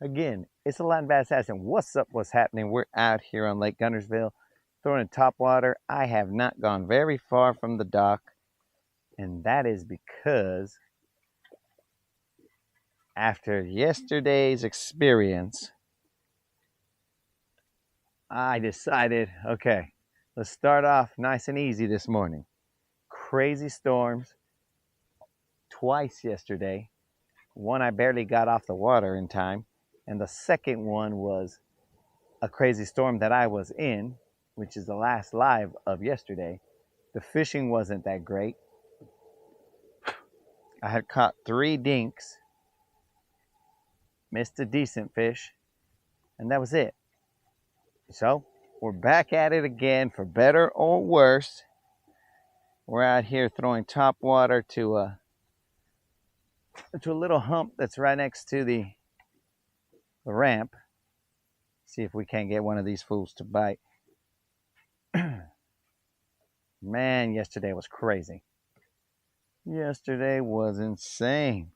Again, it's a Latin Bass Assassin. What's up? What's happening? We're out here on Lake Guntersville throwing in top water. I have not gone very far from the dock, and that is because after yesterday's experience, I decided, okay, let's start off nice and easy this morning. Crazy storms twice yesterday. One, I barely got off the water in time, and the second one was a crazy storm that I was in, which is the last live of yesterday. The fishing wasn't that great. I had caught 3 dinks, missed a decent fish, and that was it. So we're back at it again, for better or worse. We're out here throwing top water to a little hump that's right next to the ramp. See if we can't get one of these fools to bite. Man, yesterday was crazy. Yesterday was insane.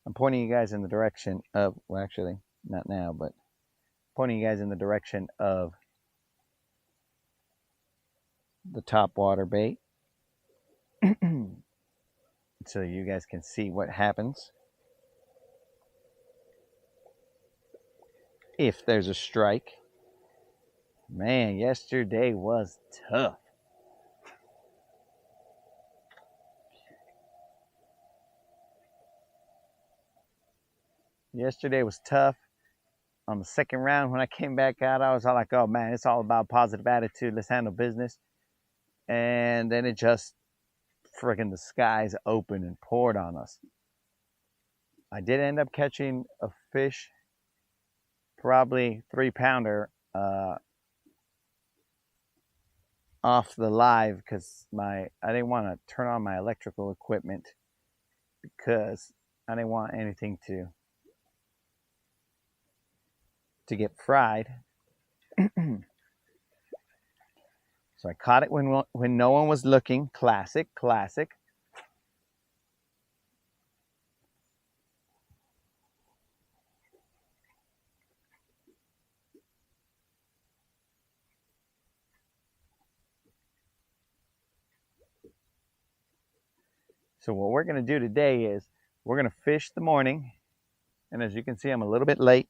I'm pointing you guys in the direction of, well, actually, not now, but pointing you guys in the direction of the top water bait so you guys can see what happens if there's a strike. Man, yesterday was tough. Yesterday was tough. On the second round, when I came back out, I was all like, oh man, it's all about positive attitude. Let's handle business. And then it just friggin' the skies opened and poured on us. I did end up catching a fish, probably 3-pounder, off the live because I didn't want to turn on my electrical equipment because I didn't want anything to get fried. So I caught it when no one was looking. Classic. So what we're going to do today is we're going to fish the morning. And as you can see, I'm a little bit late.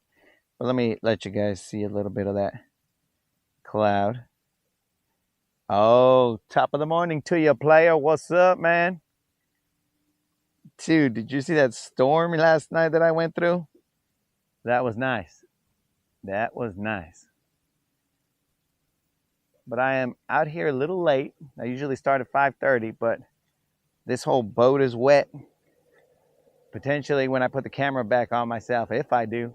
But let me let you guys see a little bit of that cloud. Oh, top of the morning to you, player. What's up, man? Dude, did you see that storm last night that I went through? That was nice. That was nice. But I am out here a little late. I usually start at 5:30, but this whole boat is wet. Potentially when I put the camera back on myself, if I do,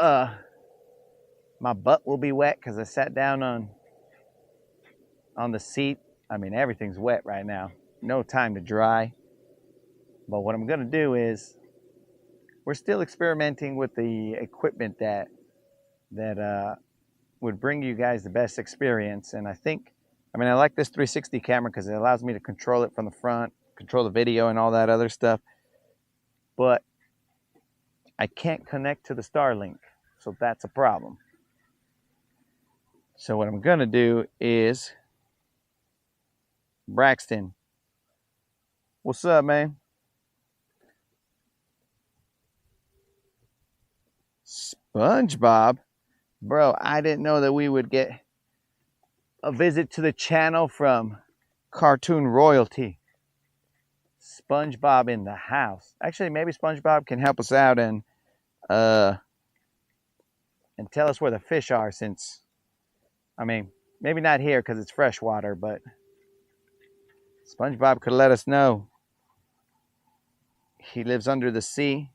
my butt will be wet because I sat down on the seat. I mean, everything's wet right now. No time to dry. But what I'm going to do is, we're still experimenting with the equipment that would bring you guys the best experience. And I like this 360 camera because it allows me to control it from the front, control the video and all that other stuff. But I can't connect to the Starlink, so that's a problem. So what I'm going to do is, Braxton, what's up, man? SpongeBob? Bro, I didn't know that we would get a visit to the channel from cartoon royalty. SpongeBob in the house. Actually, maybe SpongeBob can help us out and tell us where the fish are, since, I mean, maybe not here because it's freshwater, but SpongeBob could let us know. He lives under the sea.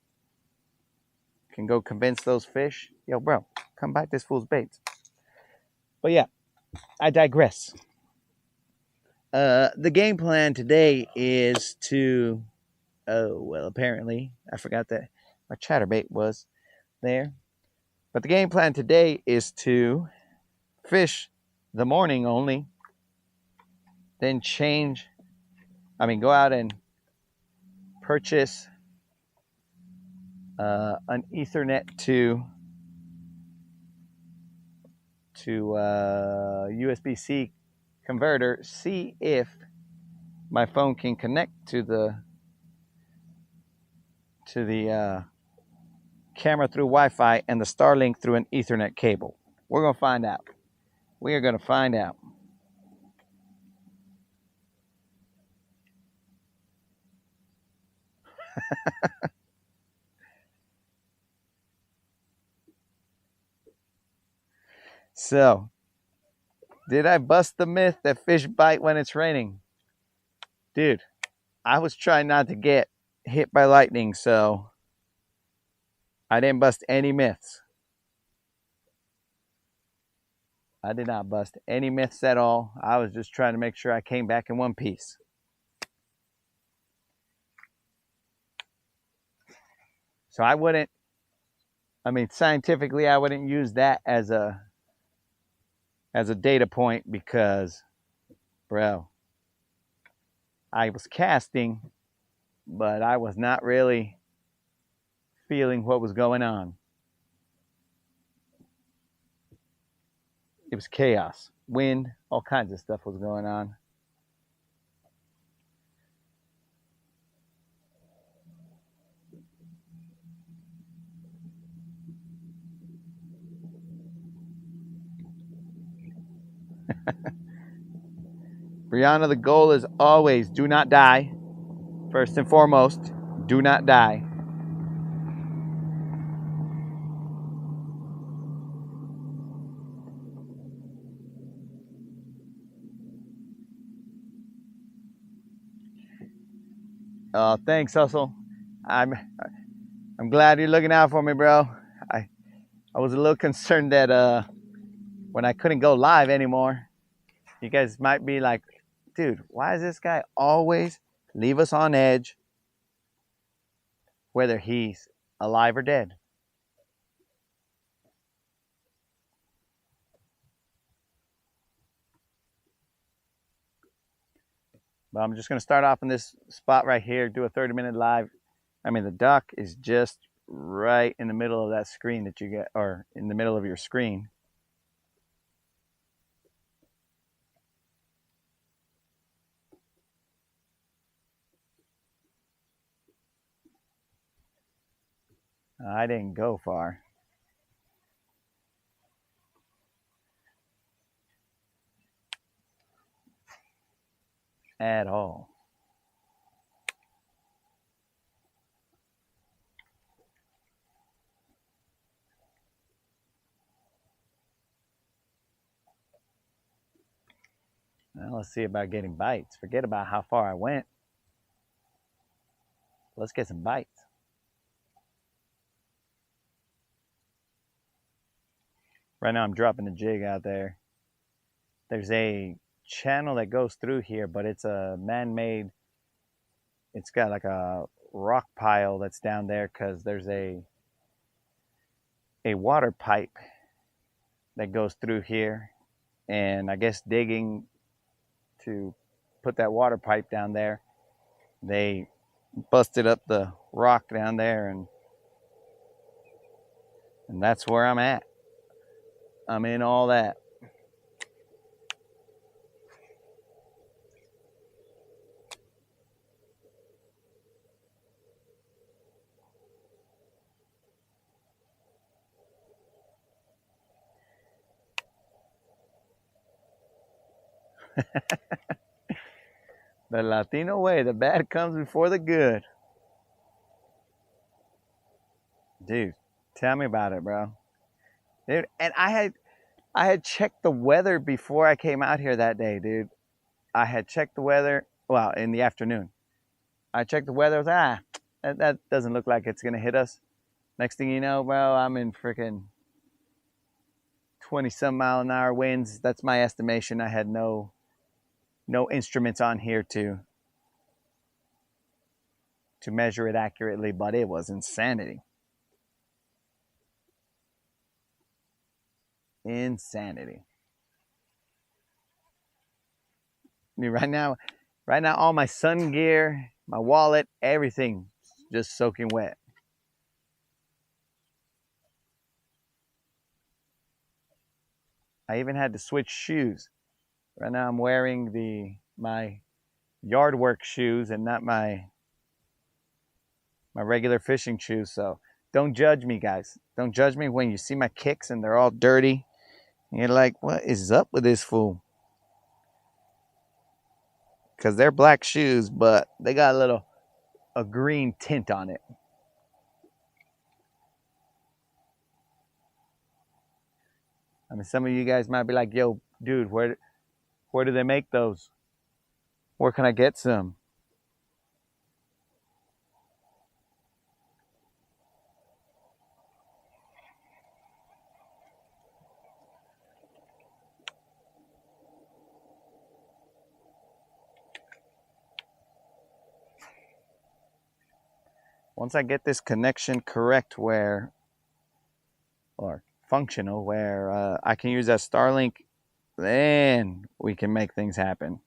Can go convince those fish. Yo, bro, come bite this fool's baits. But yeah, I digress. The game plan today is to, oh, well, apparently, I forgot that my chatterbait was there. But the game plan today is to fish the morning only, then go out and purchase an Ethernet to USB-C converter, see if my phone can connect to the camera through Wi-Fi and the Starlink through an Ethernet cable. We're going to find out. We are going to find out. So, did I bust the myth that fish bite when it's raining? Dude, I was trying not to get hit by lightning, so I didn't bust any myths. I did not bust any myths at all. I was just trying to make sure I came back in one piece. So scientifically, I wouldn't use that as a data point because, bro, I was casting, but I was not really feeling what was going on. It was chaos, wind, all kinds of stuff was going on. Brianna, the goal is always do not die. First and foremost, do not die. Thanks, Hustle. I'm glad you're looking out for me, bro. I was a little concerned that when I couldn't go live anymore, you guys might be like, dude, why does this guy always leave us on edge, whether he's alive or dead? But I'm just going to start off in this spot right here, do a 30-minute live. The duck is just right in the middle of that screen that you get, or in the middle of your screen. I didn't go far. At all. Well, let's see about getting bites. Forget about how far I went. Let's get some bites. Right now I'm dropping a jig out there. There's a channel that goes through here, but it's a man-made. It's got like a rock pile that's down there because there's a water pipe that goes through here, and I guess digging to put that water pipe down there, they busted up the rock down there, and that's where I'm at. I'm in all that. The Latino way, the bad comes before the good. Dude, tell me about it, bro. Dude, and I had checked the weather before I came out here that day, dude. I had checked the weather, well, in the afternoon. I checked the weather, I was like, that doesn't look like it's gonna hit us. Next thing you know, bro, I'm in freaking 20 some mile an hour winds. That's my estimation. I had no instruments on here to measure it accurately, but it was insanity. Insanity. I mean, right now, all my sun gear, my wallet, everything just soaking wet. I even had to switch shoes. Right now I'm wearing my yard work shoes and not my regular fishing shoes. So don't judge me, guys. Don't judge me when you see my kicks and they're all dirty. And you're like, what is up with this fool? Because they're black shoes, but they got a green tint on it. I mean, some of you guys might be like, yo, dude, where do they make those? Where can I get some? Once I get this connection correct or functional, where I can use that Starlink, then we can make things happen.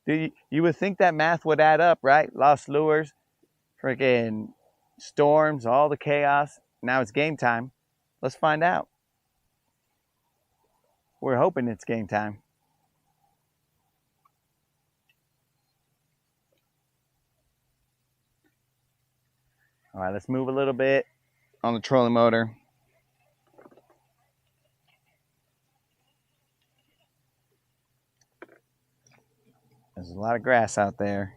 Dude, you would think that math would add up, right? Lost lures, freaking storms, all the chaos. Now it's game time. Let's find out. We're hoping it's game time. All right, let's move a little bit on the trolling motor. There's a lot of grass out there.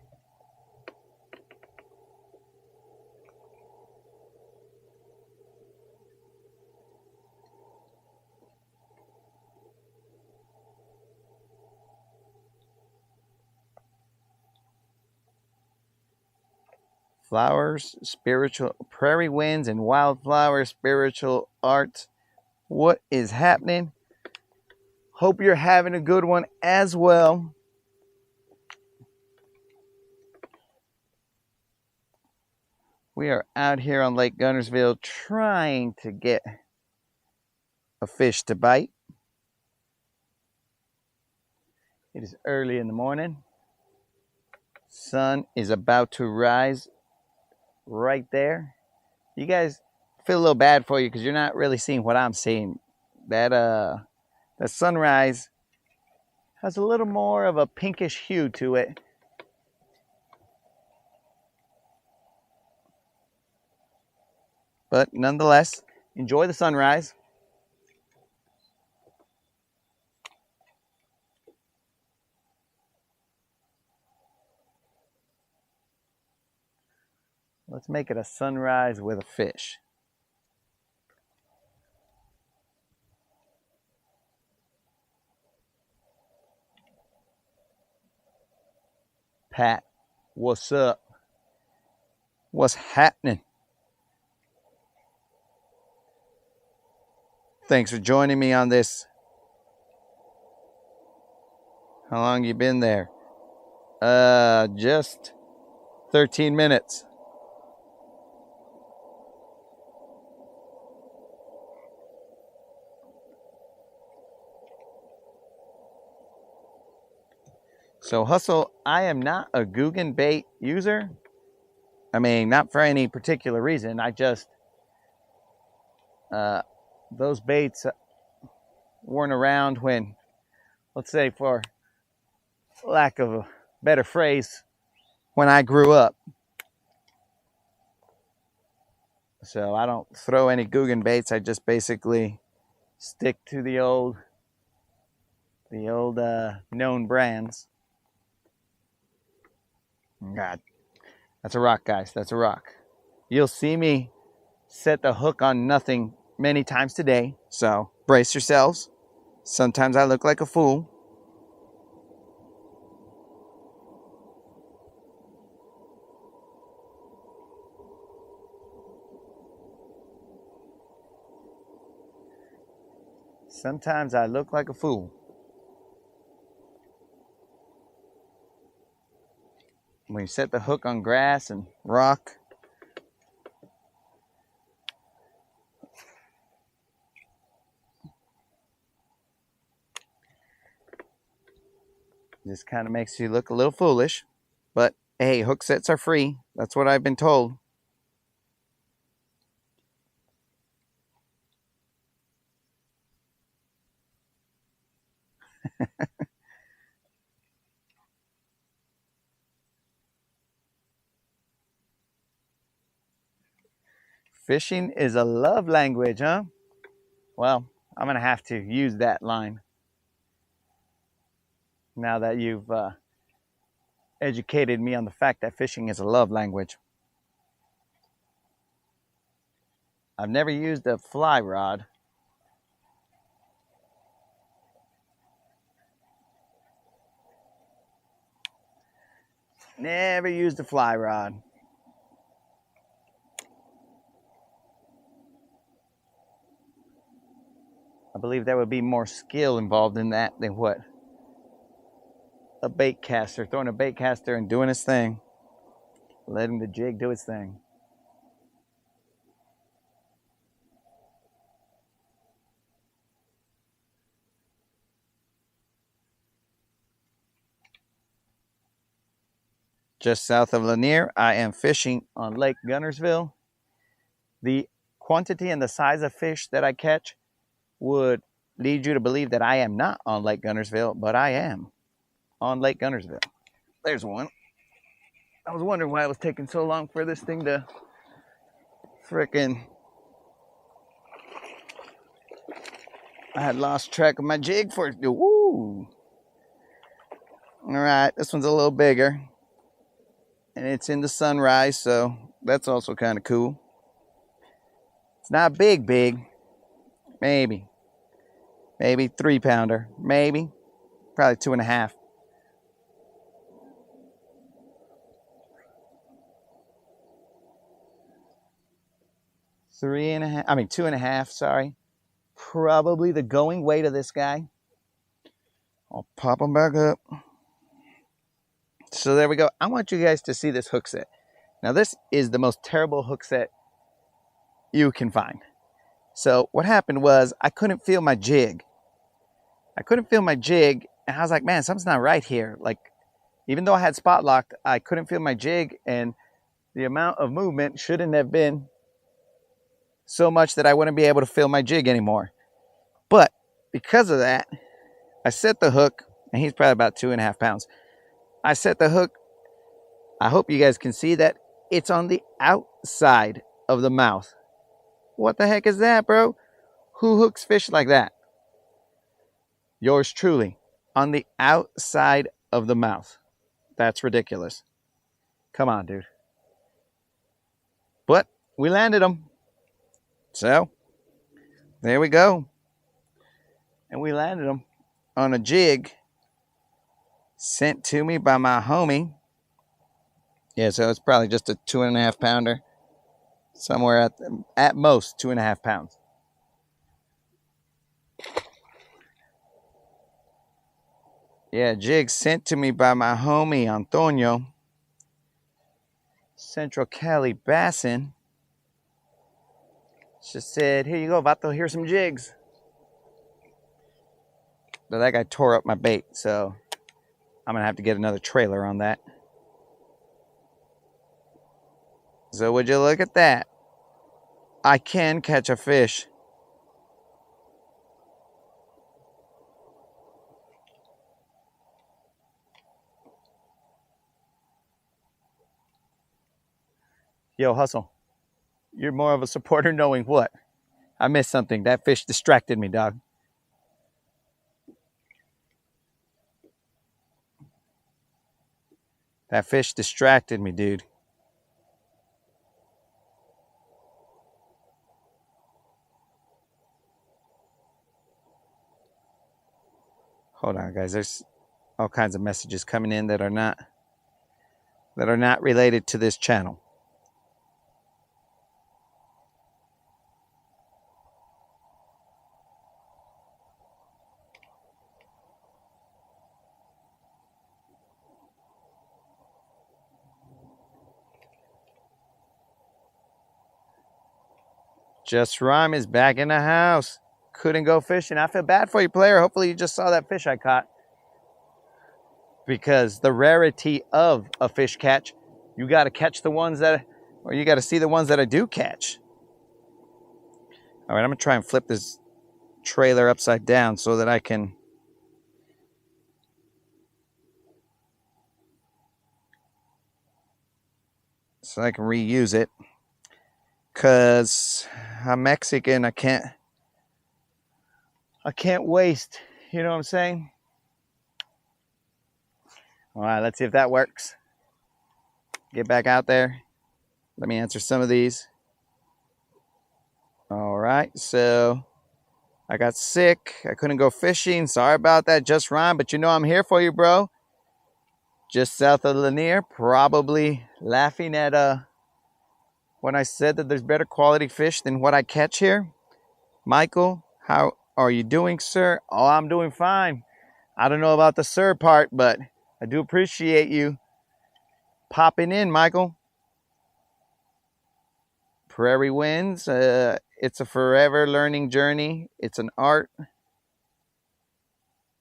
Flowers, spiritual, prairie winds and wildflowers, spiritual art. What is happening? Hope you're having a good one as well. We are out here on Lake Gunnersville trying to get a fish to bite. It is early in the morning. Sun is about to rise right there. You guys feel a little bad for you because you're not really seeing what I'm seeing. That sunrise has a little more of a pinkish hue to it. But nonetheless, enjoy the sunrise. Let's make it a sunrise with a fish. Pat, what's up? What's happening? Thanks for joining me on this. How long you been there? Just 13 minutes. So Hustle, I am not a Googan bait user. I mean, not for any particular reason. I just, those baits weren't around when, let's say for lack of a better phrase, when I grew up. So I don't throw any Googan baits. I just basically stick to the old known brands. God, that's a rock, guys. That's a rock. You'll see me set the hook on nothing many times today, so brace yourselves. Sometimes I look like a fool. Sometimes I look like a fool. When you set the hook on grass and rock, just kind of makes you look a little foolish. But hey, hook sets are free. That's what I've been told. Fishing is a love language, huh? Well, I'm going to have to use that line now that you've educated me on the fact that fishing is a love language. I've never used a fly rod. Never used a fly rod. I believe there would be more skill involved in that than what a bait caster, throwing a bait caster and doing his thing, letting the jig do its thing. Just south of Lanier, I am fishing on Lake Gunnersville. The quantity and the size of fish that I catch would lead you to believe that I am not on Lake Gunnersville, but I am on Lake Gunnersville. There's one. I was wondering why it was taking so long for this thing to frickin'... I had lost track of my jig for it. Woo! All right, this one's a little bigger. And it's in the sunrise, so that's also kind of cool. It's not big. Maybe 3-pounder. Maybe. Probably 2.5. Three and a half. I mean 2.5. Sorry. Probably the going weight of this guy. I'll pop him back up. So there we go. I want you guys to see this hook set. Now this is the most terrible hook set you can find. So what happened was I couldn't feel my jig. And I was like, man, something's not right here. Like, even though I had spot locked, I couldn't feel my jig, and the amount of movement shouldn't have been so much that I wouldn't be able to feel my jig anymore. But because of that, I set the hook, and he's probably about 2.5 pounds. I set the hook. I hope you guys can see that it's on the outside of the mouth. What the heck is that, bro? Who hooks fish like that? Yours truly, on the outside of the mouth. That's ridiculous. Come on, dude. But we landed them. So, there we go. And we landed them on a jig sent to me by my homie. Yeah, so it's probably just a 2.5 pounder. Somewhere at most 2.5 pounds. Yeah, jig sent to me by my homie Antonio. Central Cali Bassin. Just said, here you go, Vato, here's some jigs. But that guy tore up my bait, so I'm gonna have to get another trailer on that. So would you look at that? I can catch a fish. Yo, Hustle. You're more of a supporter knowing what? I missed something. That fish distracted me, dog. That fish distracted me, dude. Hold on, guys. There's all kinds of messages coming in that are not related to this channel. Just Rhyme is back in the house. Couldn't go fishing. I feel bad for you, player. Hopefully you just saw that fish I caught. Because the rarity of a fish catch, you got to catch the ones that, or you got to see the ones that I do catch. All right, I'm going to try and flip this trailer upside down so that I can reuse it. Because I'm Mexican, I can't waste, you know what I'm saying? All right, let's see if that works. Get back out there. Let me answer some of these. All right, so I got sick. I couldn't go fishing. Sorry about that, Just Rhyme, but you know I'm here for you, bro. Just south of Lanier, probably laughing at when I said that there's better quality fish than what I catch here. Michael, how are you doing, sir? Oh, I'm doing fine. I don't know about the sir part, but I do appreciate you popping in, Michael. Prairie Winds, it's a forever learning journey. It's an art.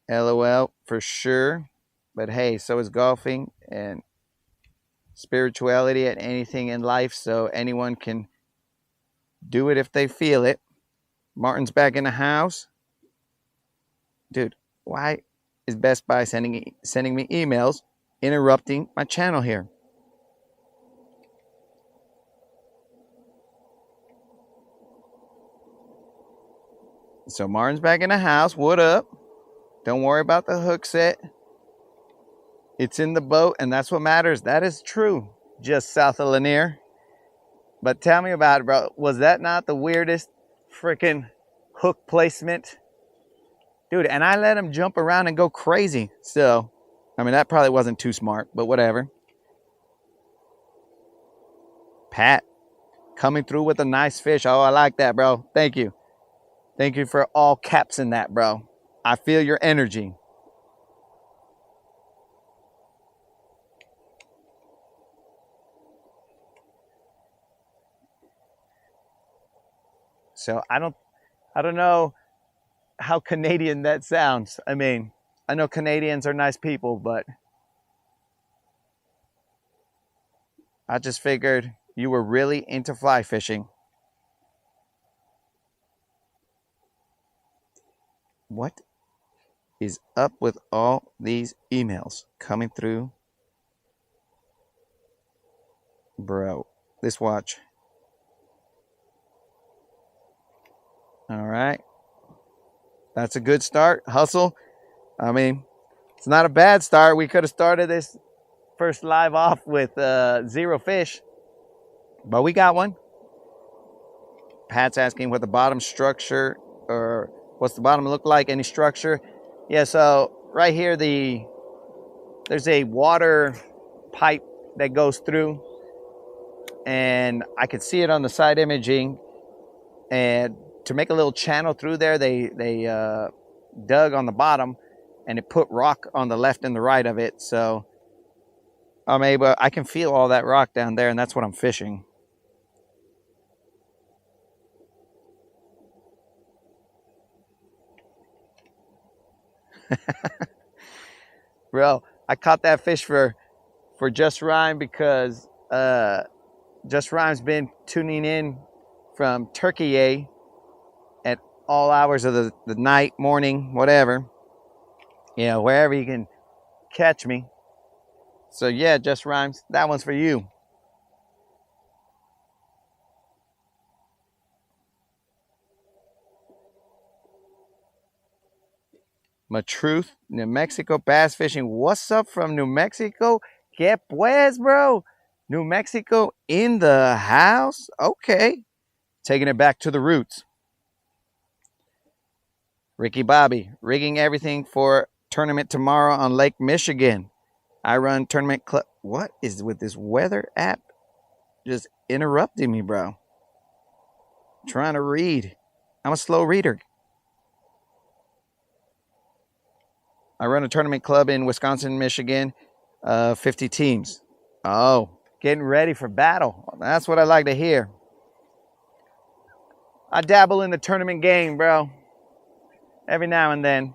LOL, for sure. But hey, so is golfing and spirituality and anything in life, so anyone can do it if they feel it. Martin's back in the house. Dude, why is Best Buy sending me emails interrupting my channel here? So Martin's back in the house. What up? Don't worry about the hook set. It's in the boat, and that's what matters. That is true. Just south of Lanier. But tell me about it, bro. Was that not the weirdest freaking hook placement? Dude, and I let him jump around and go crazy. So, I mean, that probably wasn't too smart, but whatever. Pat, coming through with a nice fish. Oh, I like that, bro. Thank you. Thank you for all caps in that, bro. I feel your energy. So I don't know how Canadian that sounds. I mean, I know Canadians are nice people, but I just figured you were really into fly fishing. What is up with all these emails coming through? Bro, this watch. All right. That's a good start. Hustle. I mean, it's not a bad start. We could have started this first live off with 0 fish, but we got one. Pat's asking what the bottom structure, or what's the bottom look like, any structure. Yeah, so right here, there's a water pipe that goes through, and I could see it on the side imaging. And to make a little channel through there, they dug on the bottom, and it put rock on the left and the right of it. So I can feel all that rock down there, and that's what I'm fishing. Bro, I caught that fish for Just Rhyme because Just Rhyme's been tuning in from Turkey at all hours of the night, morning, whatever. You know, wherever you can catch me. So yeah, Just Rhymes, that one's for you. Matruth, New Mexico bass fishing. What's up from New Mexico? Que pues, bro? New Mexico in the house? Okay. Taking it back to the roots. Ricky Bobby, rigging everything for tournament tomorrow on Lake Michigan. I run tournament club. What is with this weather app just interrupting me, bro? I'm trying to read. I'm a slow reader. I run a tournament club in Wisconsin, Michigan, 50 teams. Oh, getting ready for battle. That's what I like to hear. I dabble in the tournament game, bro. Every now and then.